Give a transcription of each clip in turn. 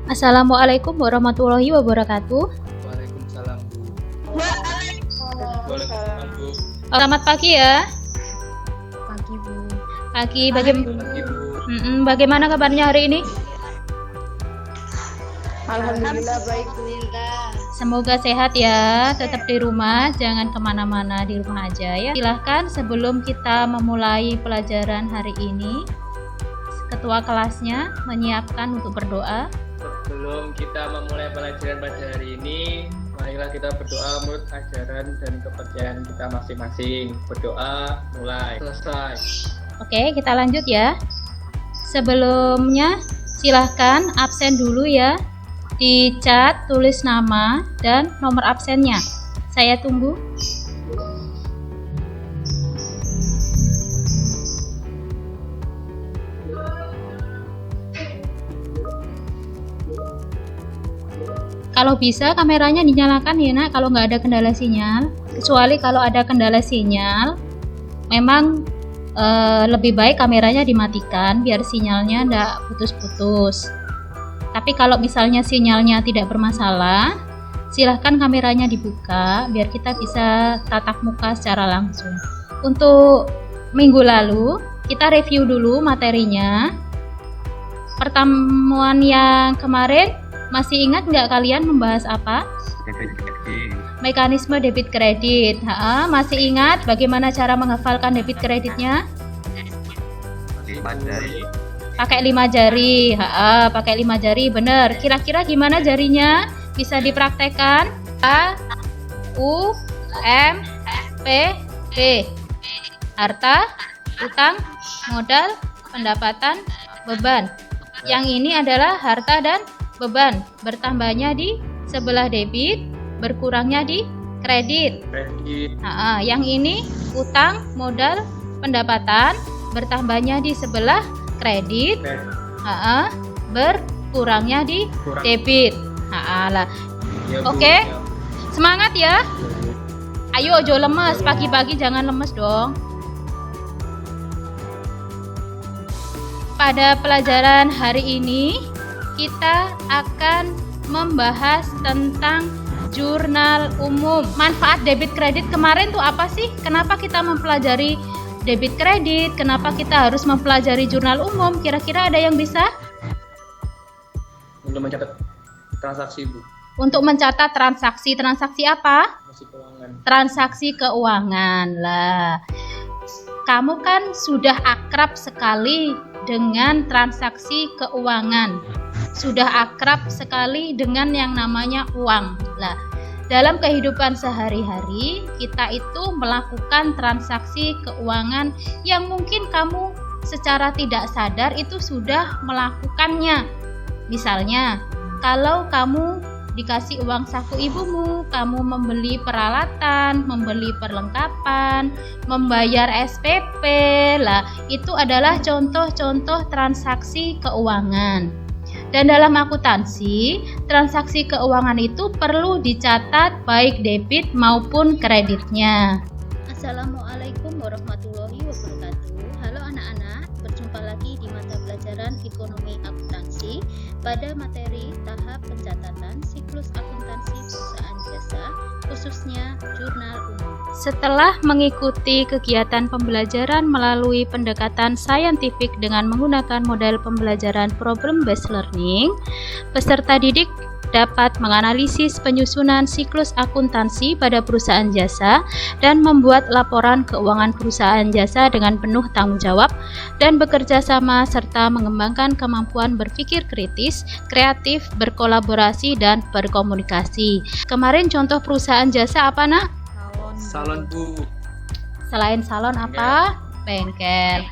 Assalamualaikum warahmatullahi wabarakatuh. Waalaikumsalam, Bu. Waalaikumsalam, Bu. Selamat pagi ya. Pagi, Bu. Pagi, Pagi, Bu. bagaimana kabarnya hari ini? Alhamdulillah baik, Bu. Semoga sehat ya, tetap di rumah, jangan kemana-mana, di rumah aja ya. Silahkan sebelum kita memulai pelajaran hari ini, ketua kelasnya menyiapkan untuk berdoa. Sebelum kita memulai pelajaran pada hari ini, marilah kita berdoa menurut ajaran dan kepercayaan kita masing-masing. Berdoa, mulai, selesai. Oke, kita lanjut ya. Sebelumnya, silahkan absen dulu ya. Di chat tulis nama dan nomor absennya. Saya tunggu. Kalau bisa kameranya dinyalakan ya nak, kalau nggak ada kendala sinyal. Kecuali kalau ada kendala sinyal, memang lebih baik kameranya dimatikan biar sinyalnya nggak putus-putus. Tapi kalau misalnya sinyalnya tidak bermasalah, silahkan kameranya dibuka biar kita bisa tatap muka secara langsung. Untuk minggu lalu, kita review dulu materinya. Pertemuan yang kemarin, masih ingat nggak kalian membahas apa? Mekanisme debit kredit. Masih ingat bagaimana cara menghafalkan debit kreditnya? Pakai 5 jari. Pakai 5 jari, bener. Kira-kira gimana jarinya? Bisa dipraktekkan. A, U, M, P, P. Harta, utang, modal, pendapatan, beban. Yang ini adalah harta dan beban. Bertambahnya di sebelah debit, berkurangnya di kredit. Yang ini utang, modal, pendapatan. Bertambahnya di sebelah kredit, berkurangnya di debit. Ya, Bu. Oke. Ya, Bu. Semangat ya. Ayo ojo lemes, pagi-pagi jangan lemes dong. Pada pelajaran hari ini kita akan membahas tentang jurnal umum. Manfaat debit kredit kemarin tuh apa sih? Kenapa kita mempelajari debit kredit? Kenapa kita harus mempelajari jurnal umum? Kira-kira ada yang bisa? Untuk mencatat transaksi, Bu. Untuk mencatat transaksi. Transaksi apa? Masih keuangan. Transaksi keuangan lah. Kamu kan sudah akrab sekali dengan transaksi keuangan. Sudah akrab sekali dengan yang namanya uang. Lah, dalam kehidupan sehari-hari kita itu melakukan transaksi keuangan yang mungkin kamu secara tidak sadar itu sudah melakukannya. Misalnya, kalau kamu dikasih uang saku ibumu, kamu membeli peralatan, membeli perlengkapan, membayar SPP, lah itu adalah contoh-contoh transaksi keuangan. Dan dalam akuntansi, transaksi keuangan itu perlu dicatat baik debit maupun kreditnya. Assalamualaikum warahmatullahi wabarakatuh. Halo anak-anak, berjumpa lagi di mata pelajaran ekonomi akuntansi pada materi tahap pencatatan siklus akuntansi perusahaan jasa, khususnya jurnal umum. Setelah mengikuti kegiatan pembelajaran melalui pendekatan saintifik dengan menggunakan model pembelajaran problem based learning, peserta didik dapat menganalisis penyusunan siklus akuntansi pada perusahaan jasa dan membuat laporan keuangan perusahaan jasa dengan penuh tanggung jawab dan bekerja sama serta mengembangkan kemampuan berpikir kritis, kreatif, berkolaborasi, dan berkomunikasi. Kemarin contoh perusahaan jasa apa nak? Salon, Bu. Selain salon apa? Bengkel.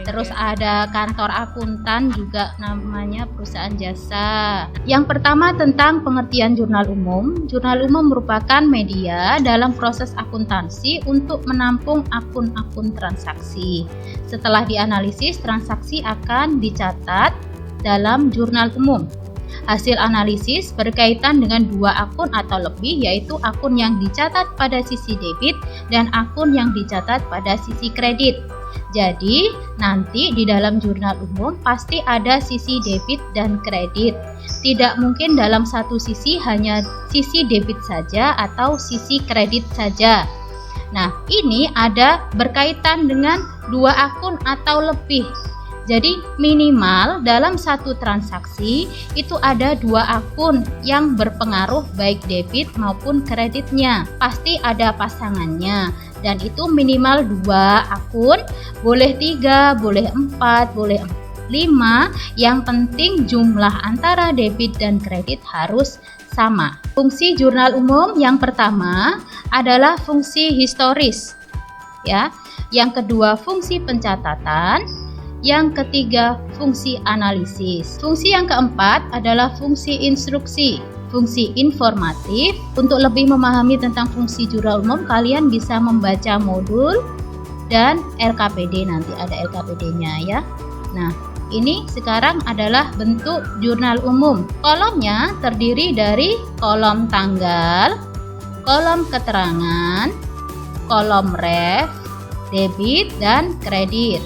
Terus ada kantor akuntan juga namanya perusahaan jasa. Yang pertama tentang pengertian jurnal umum. Jurnal umum merupakan media dalam proses akuntansi untuk menampung akun-akun transaksi. Setelah dianalisis, transaksi akan dicatat dalam jurnal umum. Hasil analisis berkaitan dengan dua akun atau lebih, yaitu akun yang dicatat pada sisi debit dan akun yang dicatat pada sisi kredit. Jadi nanti di dalam jurnal umum pasti ada sisi debit dan kredit. Tidak mungkin dalam satu sisi hanya sisi debit saja atau sisi kredit saja. Nah, ini ada berkaitan dengan 2 akun atau lebih. Jadi minimal dalam satu transaksi itu ada 2 akun yang berpengaruh baik debit maupun kreditnya. Pasti ada pasangannya dan itu minimal 2 akun, boleh 3, boleh 4, boleh 5. Yang penting jumlah antara debit dan kredit harus sama. Fungsi jurnal umum yang pertama adalah fungsi historis, ya. Yang kedua fungsi pencatatan, yang ketiga fungsi analisis. Fungsi yang keempat adalah fungsi instruksi, fungsi informatif. Untuk lebih memahami tentang fungsi jurnal umum, kalian bisa membaca modul dan LKPD, nanti ada LKPD-nya ya. Nah, ini sekarang adalah bentuk jurnal umum. Kolomnya terdiri dari kolom tanggal, kolom keterangan, kolom ref, debit, dan kredit.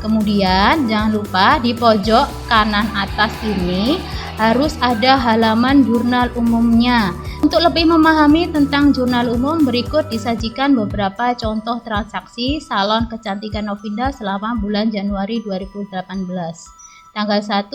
Kemudian jangan lupa di pojok kanan atas ini harus ada halaman jurnal umumnya. Untuk lebih memahami tentang jurnal umum, berikut disajikan beberapa contoh transaksi salon kecantikan Novinda selama bulan Januari 2018. Tanggal 1,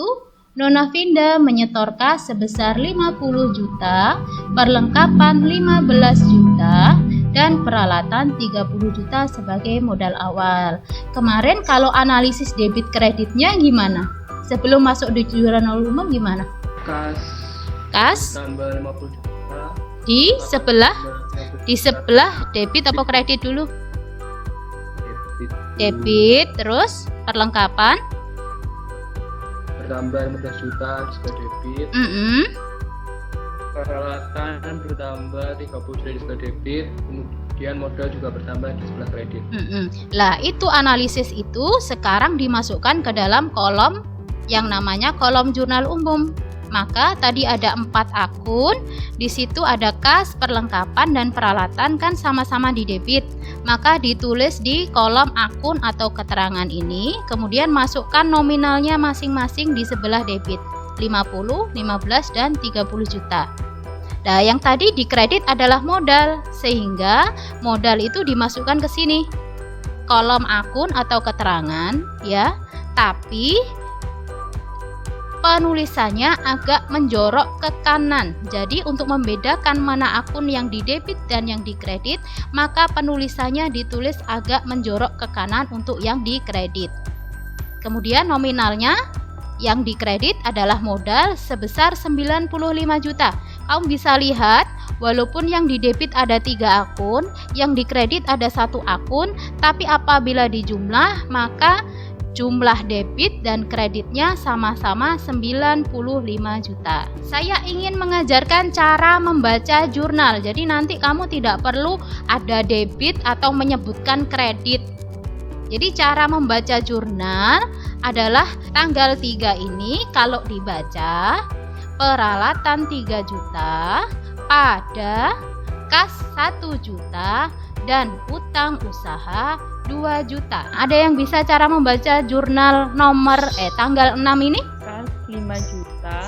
Nona Vinda menyetor kas sebesar 50 juta, perlengkapan 15 juta, dan peralatan 30 juta sebagai modal awal. Kemarin kalau analisis debit kreditnya gimana? Sebelum masuk di jurnal umum gimana? Kas tambah 50 juta. Di sebelah debit atau kredit dulu? Debit, terus perlengkapan bertambah 15 juta juga debit. Peralatan bertambah 30 juta di sebelah debit, kemudian modal juga bertambah di sebelah kredit. Lah, itu analisis itu sekarang dimasukkan ke dalam kolom yang namanya kolom jurnal umum. Maka tadi ada 4 akun, di situ ada kas, perlengkapan, dan peralatan kan sama-sama di debit. Maka ditulis di kolom akun atau keterangan ini, kemudian masukkan nominalnya masing-masing di sebelah debit. 50, 15, dan 30 juta. Nah, yang tadi di kredit adalah modal, sehingga modal itu dimasukkan ke sini. Kolom akun atau keterangan, ya. Tapi penulisannya agak menjorok ke kanan. Jadi untuk membedakan mana akun yang di debit dan yang di kredit, maka penulisannya ditulis agak menjorok ke kanan untuk yang di kredit. Kemudian nominalnya yang di kredit adalah modal sebesar 95 juta. Kamu bisa lihat, walaupun yang di debit ada 3 akun, yang di kredit ada 1 akun, tapi apabila dijumlah, maka jumlah debit dan kreditnya sama-sama 95 juta. Saya ingin mengajarkan cara membaca jurnal. Jadi nanti kamu tidak perlu ada debit atau menyebutkan kredit. Jadi cara membaca jurnal adalah tanggal 3 ini kalau dibaca peralatan 3 juta, pada kas 1 juta, dan utang usaha 2 juta. Ada yang bisa cara membaca jurnal nomor tanggal 6 ini? Kas 5 juta,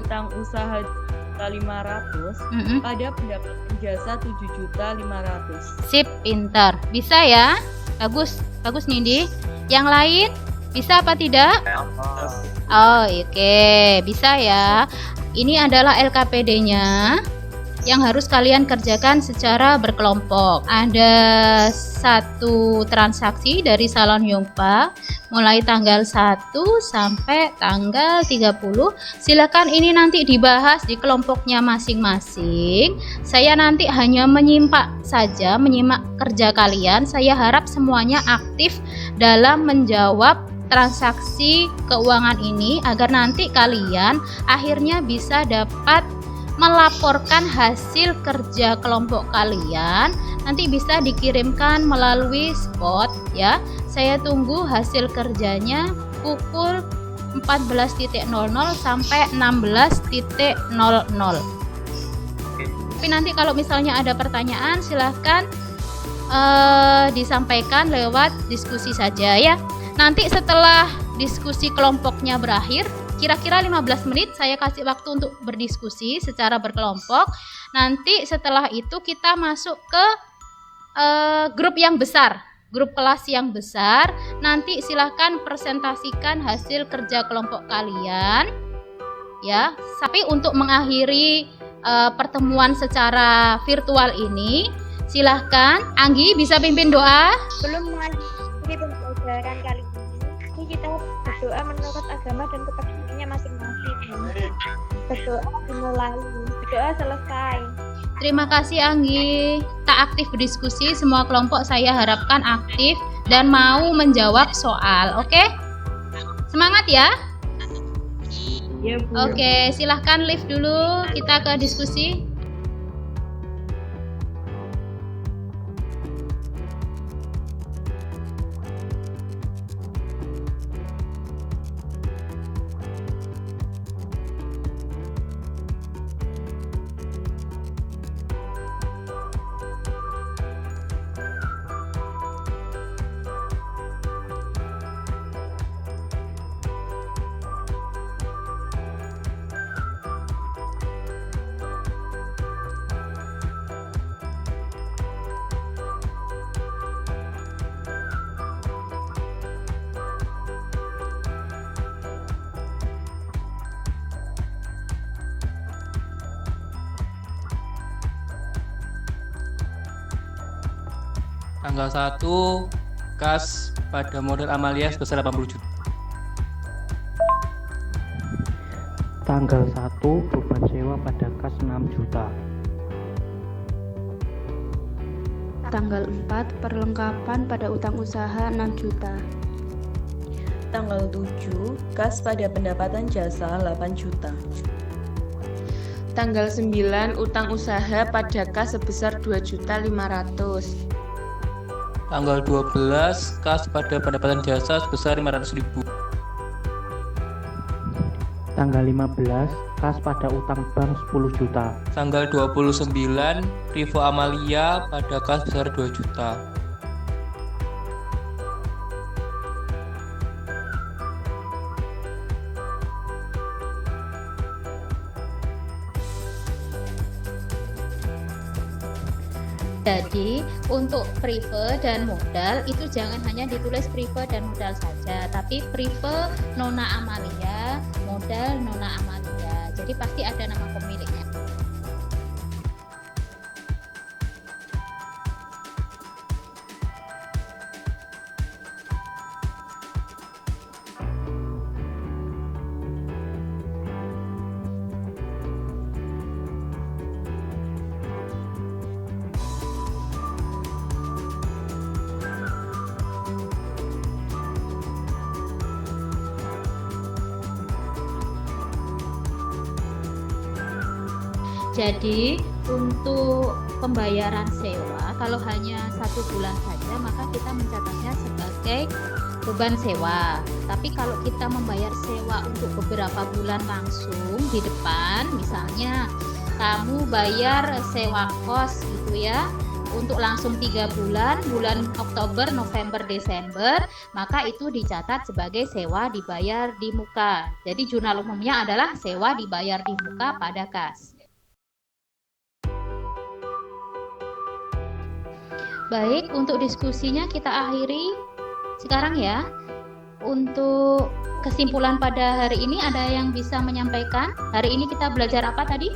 utang usaha 500, pada pendapatan jasa 7.500.000. Sip, pintar. Bisa ya? Bagus, bagus Nindi. Yang lain bisa apa tidak? Oh, oke, bisa ya. Ini adalah LKPD-nya yang harus kalian kerjakan secara berkelompok. Ada 1 transaksi dari Salon Yongpa mulai tanggal 1 sampai tanggal 30. Silakan ini nanti dibahas di kelompoknya masing-masing. Saya nanti hanya menyimak saja, menyimak kerja kalian. Saya harap semuanya aktif dalam menjawab transaksi keuangan ini agar nanti kalian akhirnya bisa dapat melaporkan hasil kerja kelompok kalian. Nanti bisa dikirimkan melalui spot ya. Saya tunggu hasil kerjanya pukul 14.00 sampai 16.00. Tapi nanti kalau misalnya ada pertanyaan silahkan disampaikan lewat diskusi saja ya. Nanti setelah diskusi kelompoknya berakhir, kira-kira 15 menit saya kasih waktu untuk berdiskusi secara berkelompok. Nanti setelah itu kita masuk ke grup yang besar, grup kelas yang besar. Nanti silahkan presentasikan hasil kerja kelompok kalian ya. Tapi untuk mengakhiri pertemuan secara virtual ini, silahkan Anggi bisa pimpin doa. Belum mengakhiri pembelajaran kali ini, kita berdoa menurut agama dan kepercayaannya masing-masing. Berdoa dimulai, berdoa selesai. Terima kasih Anggi. Tak aktif berdiskusi, semua kelompok saya harapkan aktif dan mau menjawab soal. Oke? Semangat ya. Iya, Bu. Oke, silahkan live dulu, kita ke diskusi. Tanggal 1 kas pada model Amalia sebesar 80 juta. Tanggal 1 beban sewa pada kas 6 juta. Tanggal 4 perlengkapan pada utang usaha 6 juta. Tanggal 7 kas pada pendapatan jasa 8 juta. Tanggal 9 utang usaha pada kas sebesar 2.500.000. Tanggal 12 kas pada pendapatan jasa sebesar 500.000. Tanggal 15 kas pada utang bank 10 juta. Tanggal 29 Rivo Amalia pada kas besar 2 juta. Jadi untuk prive dan modal itu jangan hanya ditulis prive dan modal saja, tapi prive Nona Amalia, modal Nona Amalia. Jadi pasti ada nama pemiliknya. Jadi untuk pembayaran sewa kalau hanya 1 bulan saja maka kita mencatatnya sebagai beban sewa. Tapi kalau kita membayar sewa untuk beberapa bulan langsung di depan, misalnya kamu bayar sewa kos gitu ya, untuk langsung 3 bulan, bulan Oktober, November, Desember, maka itu dicatat sebagai sewa dibayar di muka. Jadi jurnal umumnya adalah sewa dibayar di muka pada kas. Baik, untuk diskusinya kita akhiri sekarang ya. Untuk kesimpulan pada hari ini ada yang bisa menyampaikan? Hari ini kita belajar apa tadi?